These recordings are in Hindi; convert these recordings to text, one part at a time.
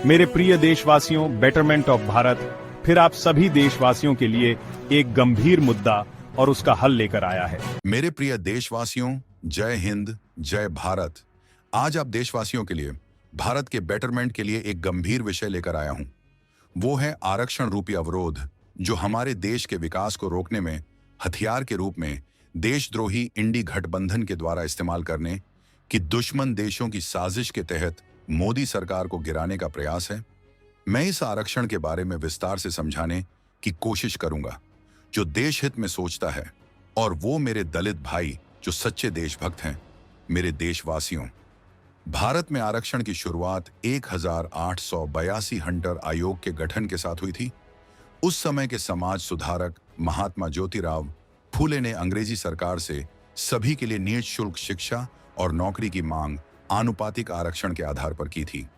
मेरे प्रिय देशवासियों, बेटरमेंट ऑफ भारत फिर आप सभी देशवासियों के लिए एक गंभीर मुद्दा और उसका हल लेकर आया है। मेरे प्रिय देशवासियों, जय हिंद, जय भारत। आज आप देशवासियों के लिए भारत के बेटरमेंट के लिए एक गंभीर विषय लेकर आया हूं। वो है आरक्षण रूपी अवरोध, जो हमारे देश के विकास को रोकने में हथियार के रूप में देशद्रोही इंडी गठबंधन के द्वारा इस्तेमाल करने की दुश्मन देशों की साजिश के तहत मोदी सरकार को गिराने का प्रयास है। मैं इस आरक्षण के बारे में विस्तार से समझाने की कोशिश करूंगा, जो देश हित में सोचता है, और वो मेरे दलित भाई जो सच्चे देशभक्त हैं। मेरे देशवासियों, भारत में आरक्षण की शुरुआत 1882 हंटर आयोग के गठन के साथ हुई थी। उस समय के समाज सुधारक महात्मा ज्योतिराव फूले ने अंग्रेजी सरकार से सभी के लिए निःशुल्क शिक्षा और नौकरी की मांग आनुपातिक आरक्षण के आधार पर की थी।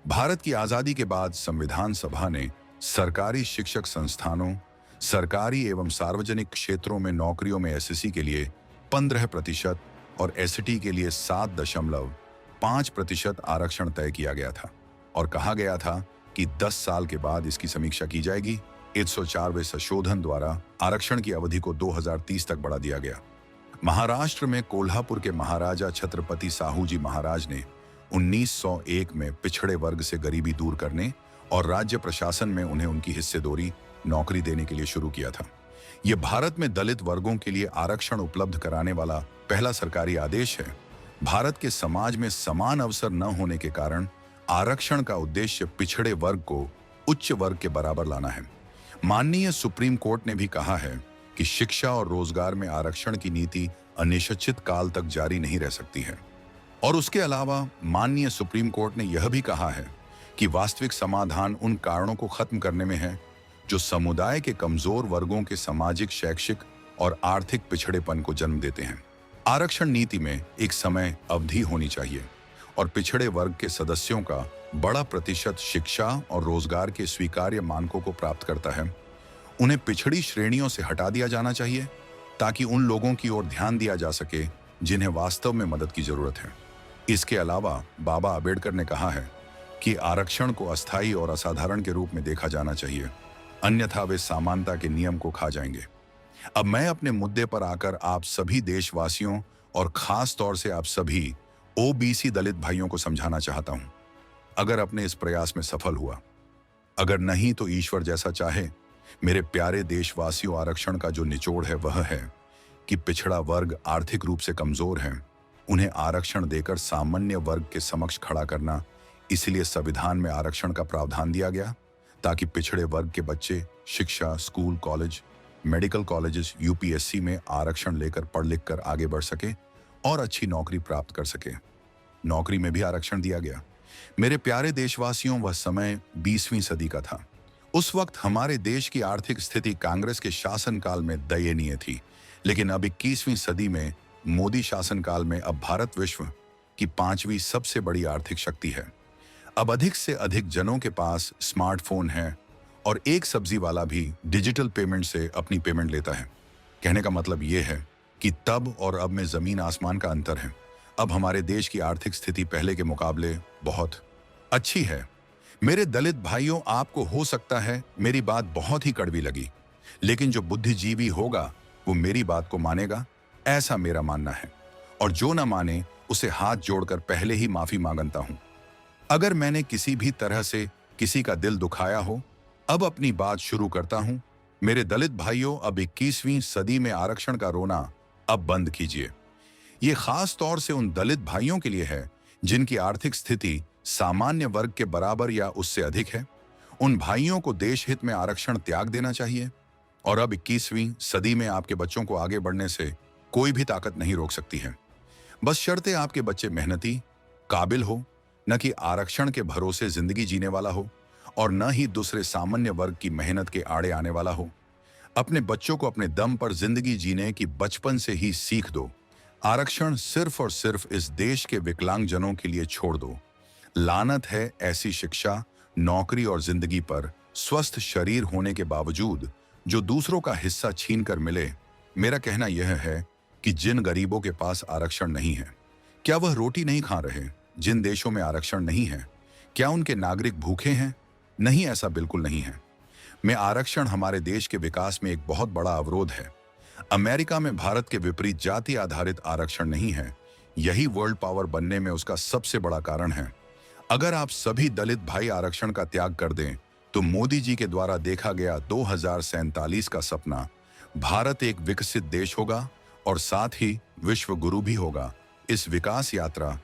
भारत की आजादी के बाद संविधान सभा ने सरकारी शिक्षक संस्थानों, सरकारी एवं सार्वजनिक क्षेत्रों में नौकरियों में एसएससी के लिए 15% और एसटी के लिए 7.5% आरक्षण तय किया गया था और कहा गया था कि 10 साल के बाद इसकी समीक्षा की जाएगी। 104वें संशोधन द्वारा आरक्षण की अवधि को 2030 तक बढ़ा दिया गया। महाराष्ट्र में कोल्हापुर के महाराजा छत्रपति साहूजी महाराज ने 1901 में पिछड़े वर्ग से गरीबी दूर करने और राज्य प्रशासन में उन्हें उनकी हिस्सेदारी नौकरी देने के लिए शुरू किया था। यह भारत में दलित वर्गों के लिए आरक्षण उपलब्ध कराने वाला पहला सरकारी आदेश है। भारत के समाज में समान अवसर न होने के कारण आरक्षण का उद्देश्य पिछड़े वर्ग को उच्च वर्ग के बराबर लाना है। माननीय सुप्रीम कोर्ट ने भी कहा है कि शिक्षा और रोजगार में आरक्षण की नीति अनिश्चित काल तक जारी नहीं रह सकती है। और उसके अलावा माननीय सुप्रीम कोर्ट ने यह भी कहा है कि वास्तविक समाधान उन कारणों को खत्म करने में है जो समुदाय के कमजोर वर्गों के सामाजिक, शैक्षिक और आर्थिक पिछड़ेपन को जन्म देते हैं। आरक्षण नीति में एक समय अवधि होनी चाहिए और पिछड़े वर्ग के सदस्यों का बड़ा प्रतिशत शिक्षा और रोजगार के स्वीकार्य मानकों को प्राप्त करता है। उन्हें पिछड़ी श्रेणियों से हटा दिया जाना चाहिए ताकि उन लोगों की ओर ध्यान दिया जा सके जिन्हें वास्तव में मदद की जरूरत है। इसके अलावा बाबा आंबेडकर ने कहा है कि आरक्षण को अस्थायी और असाधारण के रूप में देखा जाना चाहिए, अन्यथा वे समानता के नियम को खा जाएंगे। अब मैं अपने मुद्दे पर आकर आप सभी देशवासियों और खास तौर से आप सभी ओबीसी दलित भाइयों को समझाना चाहता हूं। अगर अपने इस प्रयास में सफल हुआ, अगर नहीं तो ईश्वर जैसा चाहे, मेरे प्यारे देशवासियों, आरक्षण का जो निचोड़ है वह है कि पिछड़ा वर्ग आर्थिक रूप से कमजोर है, उन्हें आरक्षण देकर सामान्य वर्ग के समक्ष खड़ा करना। इसलिए संविधान में आरक्षण का प्रावधान दिया गया ताकि पिछड़े वर्ग के बच्चे शिक्षा, school, college, medical colleges, UPSC में आरक्षण लेकर पढ़ लिख कर आगे बढ़ सके और अच्छी नौकरी प्राप्त कर सके। नौकरी में भी आरक्षण दिया गया। मेरे प्यारे देशवासियों, वह समय 20वीं सदी का था। उस वक्त हमारे देश की आर्थिक स्थिति कांग्रेस के शासनकाल में दयनीय थी, लेकिन अब 21वीं सदी में मोदी शासनकाल में अब भारत विश्व की 5वीं सबसे बड़ी आर्थिक शक्ति है। अब अधिक से अधिक जनों के पास स्मार्टफोन है और एक सब्जी वाला भी डिजिटल पेमेंट से अपनी पेमेंट लेता है। कहने का मतलब यह है कि तब और अब में जमीन आसमान का अंतर है। अब हमारे देश की आर्थिक स्थिति पहले के मुकाबले बहुत अच्छी है। मेरे दलित भाइयों, आपको हो सकता है मेरी बात बहुत ही कड़वी लगी, लेकिन जो बुद्धिजीवी होगा वो मेरी बात को मानेगा, ऐसा मेरा मानना है। और जो ना माने उसे हाथ जोड़कर पहले ही माफी मांगता हूं। अगर मैंने किसी भी तरह से किसी का दिल दुखाया हो, अब अपनी बात शुरू करता हूं। मेरे दलित भाइयों, अब 21वीं सदी में आरक्षण का रोना अब बंद कीजिए। ये खास तौर से उन दलित भाइयों के लिए है जिनकी आर्थिक स्थिति सामान्य वर्ग के बराबर या उससे अधिक है। उन भाइयों को देश हित में आरक्षण त्याग देना चाहिए। और अब 21वीं सदी में आपके बच्चों को आगे बढ़ने से कोई भी ताकत नहीं रोक सकती है। बस शर्तें आपके बच्चे मेहनती, काबिल हो, न कि आरक्षण के भरोसे जिंदगी जीने वाला हो और न ही दूसरे सामान्य वर्ग की मेहनत के आड़े आने वाला हो। अपने बच्चों को अपने दम पर जिंदगी जीने की बचपन से ही सीख दो। आरक्षण सिर्फ और सिर्फ इस देश के विकलांगजनों के लिए छोड़ दो। लानत है ऐसी शिक्षा, नौकरी और जिंदगी पर स्वस्थ शरीर होने के बावजूद जो दूसरों का हिस्सा छीन कर मिले। मेरा कहना यह है कि जिन गरीबों के पास आरक्षण नहीं है, क्या वह रोटी नहीं खा रहे? जिन देशों में आरक्षण नहीं है, क्या उनके नागरिक भूखे हैं? नहीं, ऐसा बिल्कुल नहीं है। में आरक्षण हमारे देश के विकास में एक बहुत बड़ा अवरोध है। अमेरिका में भारत के विपरीत जाति आधारित आरक्षण नहीं है। यही वर्ल्ड पावर बनने में उसका सबसे बड़ा कारण है। अगर आप सभी दलित भाई आरक्षण का त्याग कर दें तो मोदी जी के द्वारा देखा गया 2047 का सपना, भारत एक विकसित देश होगा और साथ ही विश्व गुरु भी होगा। इस विकास यात्रा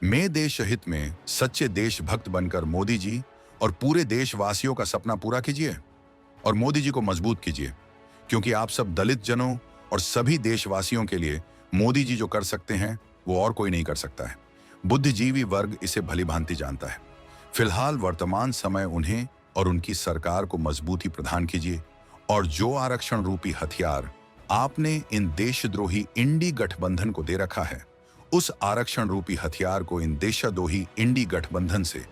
में देश हित में सच्चे देशभक्त बनकर मोदी जी और पूरे देशवासियों का सपना पूरा कीजिए और मोदी जी को मजबूत कीजिए, क्योंकि आप सब दलित जनों और सभी देशवासियों के लिए मोदी जी जो कर सकते हैं वो और कोई नहीं कर सकता है। बुद्धिजीवी वर्ग इसे भलीभांति जानता है। फिलहाल वर्तमान समय उन्हें और उनकी सरकार को मजबूती प्रदान कीजिए और जो आरक्षण रूपी हथियार आपने इन देशद्रोही इंडी गठबंधन को दे रखा है, उस आरक्षण रूपी हथियार को इन देशद्रोही इंडी गठबंधन से,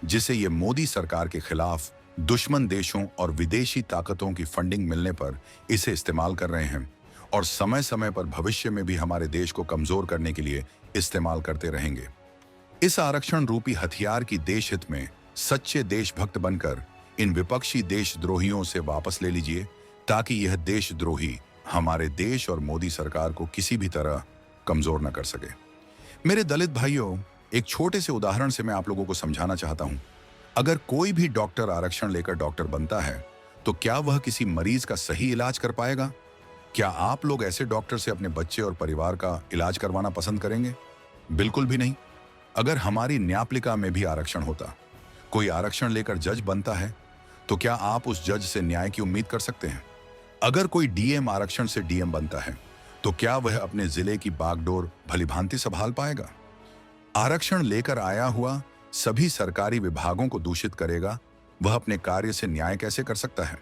जिसे ये मोदी सरकार के खिलाफ दुश्मन देशों और विदेशी ताकतों की फंडिंग मिलने पर इसे इस्तेमाल कर रहे हैं और समय समय पर भविष्य में भी हमारे देश को कमजोर करने के लिए इस्तेमाल करते रहेंगे। इस आरक्षण रूपी हथियार की देश हित में सच्चे देशभक्त बनकर इन विपक्षी देशद्रोहियों से वापस ले लीजिए, ताकि यह देशद्रोही हमारे देश और मोदी सरकार को किसी भी तरह कमजोर न कर सके। मेरे दलित भाइयों, एक छोटे से उदाहरण से मैं आप लोगों को समझाना चाहता हूं। अगर कोई भी डॉक्टर आरक्षण लेकर डॉक्टर बनता है तो क्या वह किसी मरीज का सही इलाज कर पाएगा? क्या आप लोग ऐसे डॉक्टर से अपने बच्चे और परिवार का इलाज करवाना पसंद करेंगे? बिल्कुल भी नहीं। अगर हमारी न्यायपालिका में भी आरक्षण होता, कोई आरक्षण लेकर जज बनता है, तो क्या आप उस जज से न्याय की उम्मीद कर सकते हैं? अगर कोई डीएम आरक्षण से डीएम बनता है तो क्या वह अपने जिले की बागडोर भलीभांति संभाल पाएगा? आरक्षण लेकर आया हुआ सभी सरकारी विभागों को दूषित करेगा, वह अपने कार्य से न्याय कैसे कर सकता है?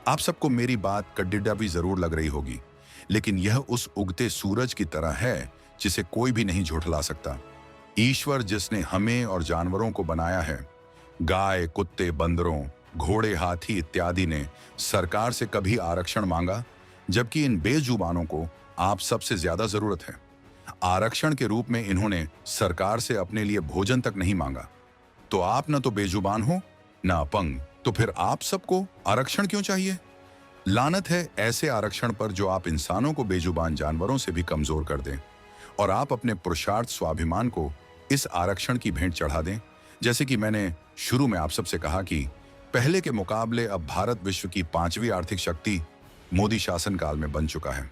आप सबको मेरी बात कड़िड़ा भी जरूर लग रही होगी, लेकिन यह उस उगते सूरज की तरह है जिसे कोई भी नहीं झुठला सकता। ईश्वर जिसने हमें और जानवरों को बनाया है, गाय, कुत्ते, बंदरों, घोड़े, हाथी इत्यादि ने सरकार से कभी आरक्षण मांगा, जबकि इन बेजुबानों को आप सबसे ज्यादा जरूरत है। आरक्षण के रूप में इन्होंने सरकार से अपने लिए भोजन तक नहीं मांगा। तो आप न तो बेजुबान हो न अपंग, तो फिर आप सबको आरक्षण क्यों चाहिए? लानत है ऐसे आरक्षण पर जो आप इंसानों को बेजुबान जानवरों से भी कमजोर कर दें और आप अपने पुरुषार्थ स्वाभिमान को इस आरक्षण की भेंट चढ़ा दें। जैसे कि मैंने शुरू में आप सबसे कहा कि पहले के मुकाबले अब भारत विश्व की 5वीं आर्थिक शक्ति मोदी शासनकाल में बन चुका है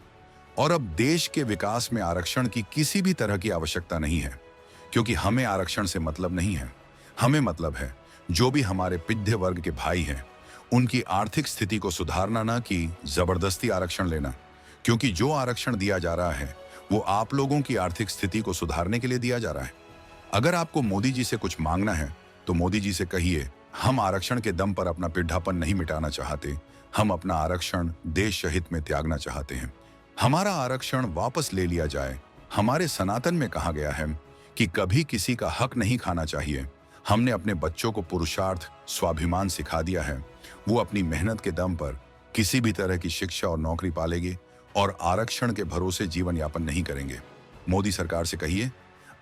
और अब देश के विकास में आरक्षण की किसी भी तरह की आवश्यकता नहीं है, क्योंकि हमें आरक्षण से मतलब नहीं है। हमें मतलब है जो भी हमारे पिछड़े वर्ग के भाई हैं उनकी आर्थिक स्थिति को सुधारना, ना कि जबरदस्ती आरक्षण लेना, क्योंकि जो आरक्षण दिया जा रहा है वो आप लोगों की आर्थिक स्थिति को सुधारने के लिए दिया जा रहा है। अगर आपको मोदी जी से कुछ मांगना है तो मोदी जी से कहिए, हम आरक्षण के दम पर अपना पिढ़ापन नहीं मिटाना चाहते, हम अपना आरक्षण देश हित में त्यागना चाहते हैं। हमारा आरक्षण वापस ले लिया जाए। हमारे सनातन में कहा गया है कि कभी किसी का हक नहीं खाना चाहिए। हमने अपने बच्चों को पुरुषार्थ स्वाभिमान सिखा दिया है। वो अपनी मेहनत के दम पर किसी भी तरह की शिक्षा और नौकरी पालेंगे और आरक्षण के भरोसे जीवन यापन नहीं करेंगे। मोदी सरकार से कहिए,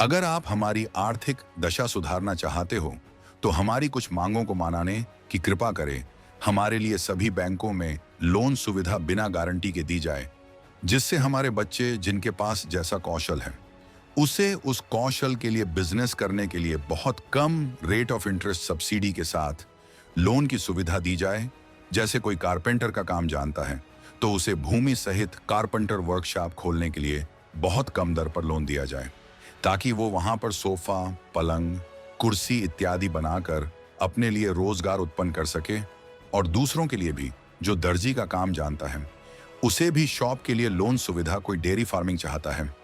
अगर आप हमारी आर्थिक दशा सुधारना चाहते हो तो हमारी कुछ मांगों को मानने की कृपा करें। हमारे लिए सभी बैंकों में लोन सुविधा बिना गारंटी के दी जाए, जिससे हमारे बच्चे जिनके पास जैसा कौशल है उसे उस कौशल के लिए बिजनेस करने के लिए बहुत कम रेट ऑफ इंटरेस्ट सब्सिडी के साथ लोन की सुविधा दी जाए। जैसे कोई कारपेंटर का काम जानता है तो उसे भूमि सहित कारपेंटर वर्कशॉप खोलने के लिए बहुत कम दर पर लोन दिया जाए, ताकि वो वहां पर सोफा, पलंग, कुर्सी इत्यादि बनाकर अपने लिए रोजगार उत्पन्न कर सके और दूसरों के लिए भी, जो दर्जी का काम जानता है उसे भी शॉप के लिए लोन सुविधा। कोई डेयरी फार्मिंग चाहता है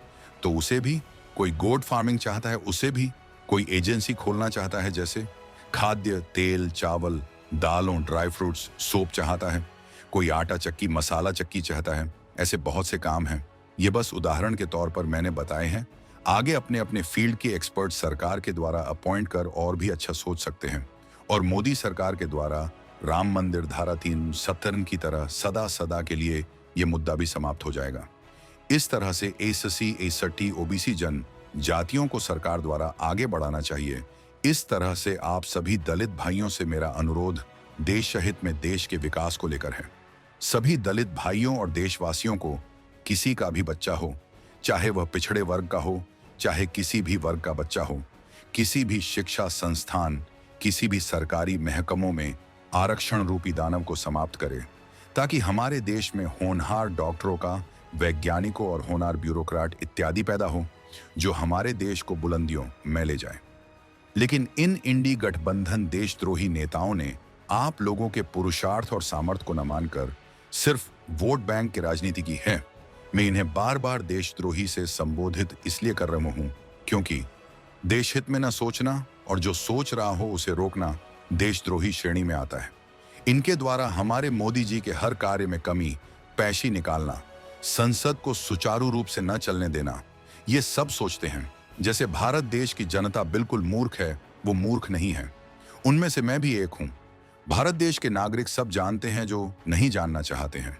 तो उसे भी, कोई गोट फार्मिंग चाहता है उसे भी, कोई एजेंसी खोलना चाहता है जैसे खाद्य, तेल, चावल, दालों, ड्राई फ्रूट्स, सोप चाहता है, कोई आटा चक्की, मसाला चक्की चाहता है। ऐसे बहुत से काम हैं। ये बस उदाहरण के तौर पर मैंने बताए हैं। आगे अपने अपने फील्ड के एक्सपर्ट सरकार के द्वारा अपॉइंट कर और भी अच्छा सोच सकते हैं और मोदी सरकार के द्वारा राम मंदिर, धारा 370 की तरह सदा सदा के लिए ये मुद्दा भी समाप्त हो जाएगा। इस तरह से एससी, एसटी, ओबीसी जन जातियों को सरकार द्वारा आगे बढ़ाना चाहिए। इस तरह से आप सभी दलित भाइयों से मेरा अनुरोध देश हित में देश के विकास को लेकर है। सभी दलित भाइयों और देशवासियों को किसी का भी बच्चा हो, चाहे वह पिछड़े वर्ग का हो, चाहे किसी भी वर्ग का बच्चा हो, किसी भी शिक्षा संस्थान, किसी भी सरकारी महकमों में आरक्षण रूपी दानव को समाप्त करे, ताकि हमारे देश में होनहार डॉक्टरों का, वैज्ञानिकों और होनहार ब्यूरोक्रेट इत्यादि पैदा हो, जो हमारे देश को बुलंदियों में ले जाए। लेकिन इन इंडी गठबंधन देशद्रोही नेताओं ने आप लोगों के पुरुषार्थ और सामर्थ्य को न मानकर सिर्फ वोट बैंक की राजनीति की है। मैं इन्हें बार बार देशद्रोही से संबोधित इसलिए कर रहा हूं क्योंकि देश हित में न सोचना और जो सोच रहा हो उसे रोकना देशद्रोही श्रेणी में आता है। इनके द्वारा हमारे मोदी जी के हर कार्य में कमी, पैशी निकालना, संसद को सुचारू रूप से न चलने देना, ये सब सोचते हैं जैसे भारत देश की जनता बिल्कुल मूर्ख है। वो मूर्ख नहीं है, उनमें से मैं भी एक हूं। भारत देश के नागरिक सब जानते हैं जो नहीं जानना चाहते हैं।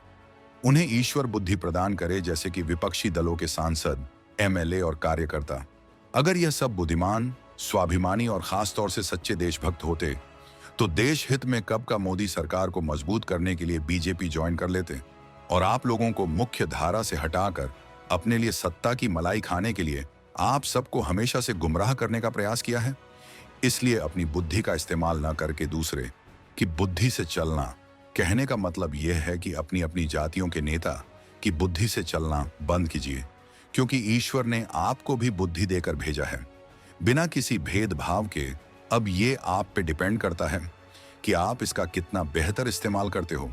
उन्हें ईश्वर बुद्धि प्रदान करे, जैसे कि विपक्षी दलों के सांसद, एमएलए और कार्यकर्ता। अगर यह सब बुद्धिमान, स्वाभिमानी और खास तौर से सच्चे देशभक्त होते तो देश हित में कब का मोदी सरकार को मजबूत करने के लिए बीजेपी ज्वाइन कर लेते और आप लोगों को मुख्य धारा से हटाकर अपने लिए सत्ता की मलाई खाने के लिए आप सबको हमेशा से गुमराह करने का प्रयास किया है। इसलिए अपनी बुद्धि का इस्तेमाल न करके दूसरे की बुद्धि से चलना, कहने का मतलब यह है कि अपनी अपनी जातियों के नेता की बुद्धि से चलना बंद कीजिए, क्योंकि ईश्वर ने आपको भी बुद्धि देकर भेजा है बिना किसी भेदभाव के। अब ये आप पे डिपेंड करता है कि आप इसका कितना बेहतर इस्तेमाल करते हो,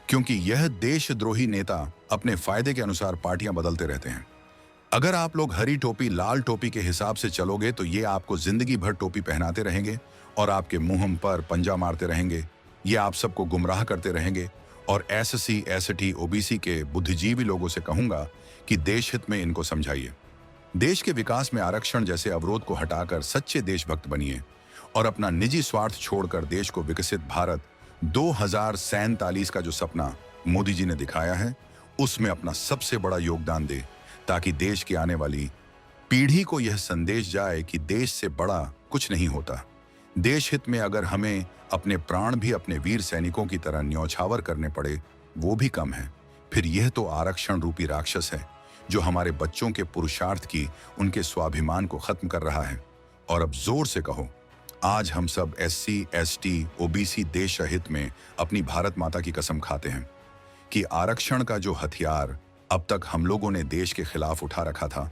क्योंकि यह देशद्रोही नेता अपने फायदे के अनुसार पार्टियां बदलते रहते हैं। अगर आप लोग हरी टोपी लाल टोपी के हिसाब से चलोगे तो ये आपको जिंदगी भर टोपी पहनाते रहेंगे और आपके मुंह पर पंजा मारते रहेंगे। ये आप सबको गुमराह करते रहेंगे। और एससी, एसटी, ओबीसी के बुद्धिजीवी लोगों से कहूंगा कि देश हित में इनको समझाइए। देश के विकास में आरक्षण जैसे अवरोध को हटाकर सच्चे देशभक्त बनिए और अपना निजी स्वार्थ छोड़कर देश को विकसित भारत 2047 का जो सपना मोदी जी ने दिखाया है उसमें अपना सबसे बड़ा योगदान दे, ताकि देश की आने वाली पीढ़ी को यह संदेश जाए कि देश से बड़ा कुछ नहीं होता। देश हित में अगर हमें अपने प्राण भी अपने वीर सैनिकों की तरह न्यौछावर करने पड़े वो भी कम है। फिर यह तो आरक्षण रूपी राक्षस है जो हमारे बच्चों के पुरुषार्थ की, उनके स्वाभिमान को खत्म कर रहा है। और अब जोर से कहो, आज हम सब एससी, एसटी, ओबीसी देश हित में अपनी भारत माता की कसम खाते हैं कि आरक्षण का जो हथियार अब तक हम लोगों ने देश के खिलाफ उठा रखा था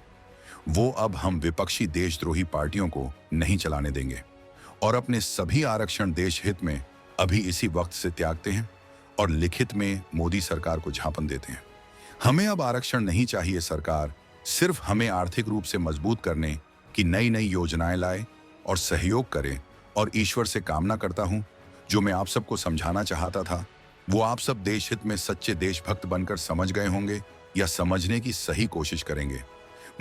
वो अब हम विपक्षी देशद्रोही पार्टियों को नहीं चलाने देंगे और अपने सभी आरक्षण देश हित में अभी इसी वक्त से त्यागते हैं और लिखित में मोदी सरकार को झापन देते हैं। हमें अब आरक्षण नहीं चाहिए। सरकार सिर्फ हमें आर्थिक रूप से मजबूत करने की नई नई योजनाएं लाए और सहयोग करे। और ईश्वर से कामना करता हूं, जो मैं आप सबको समझाना चाहता था वो आप सब देश हित में सच्चे देशभक्त बनकर समझ गए होंगे या समझने की सही कोशिश करेंगे।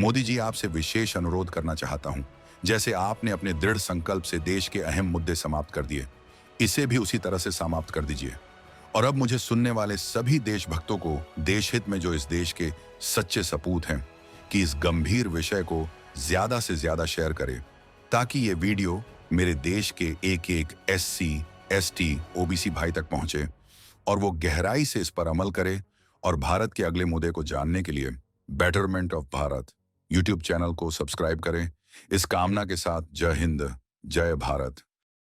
मोदी जी, आपसे विशेष अनुरोध करना चाहता हूं, जैसे आपने अपने दृढ़ संकल्प से देश के अहम मुद्दे समाप्त कर दिए, इसे भी उसी तरह से समाप्त कर दीजिए। और अब मुझे सुनने वाले सभी देशभक्तों को देश हित में जो इस देश के सच्चे सपूत हैं कि इस गंभीर विषय को ज्यादा से ज्यादा शेयर करें, ताकि ये वीडियो मेरे देश के एक एक एससी, एसटी, ओबीसी भाई तक पहुंचे और वो गहराई से इस पर अमल करे और भारत के अगले मुद्दे को जानने के लिए betterment of Bharat YouTube channel को सब्सक्राइब करें। इस कामना के साथ जय हिंद, जय भारत।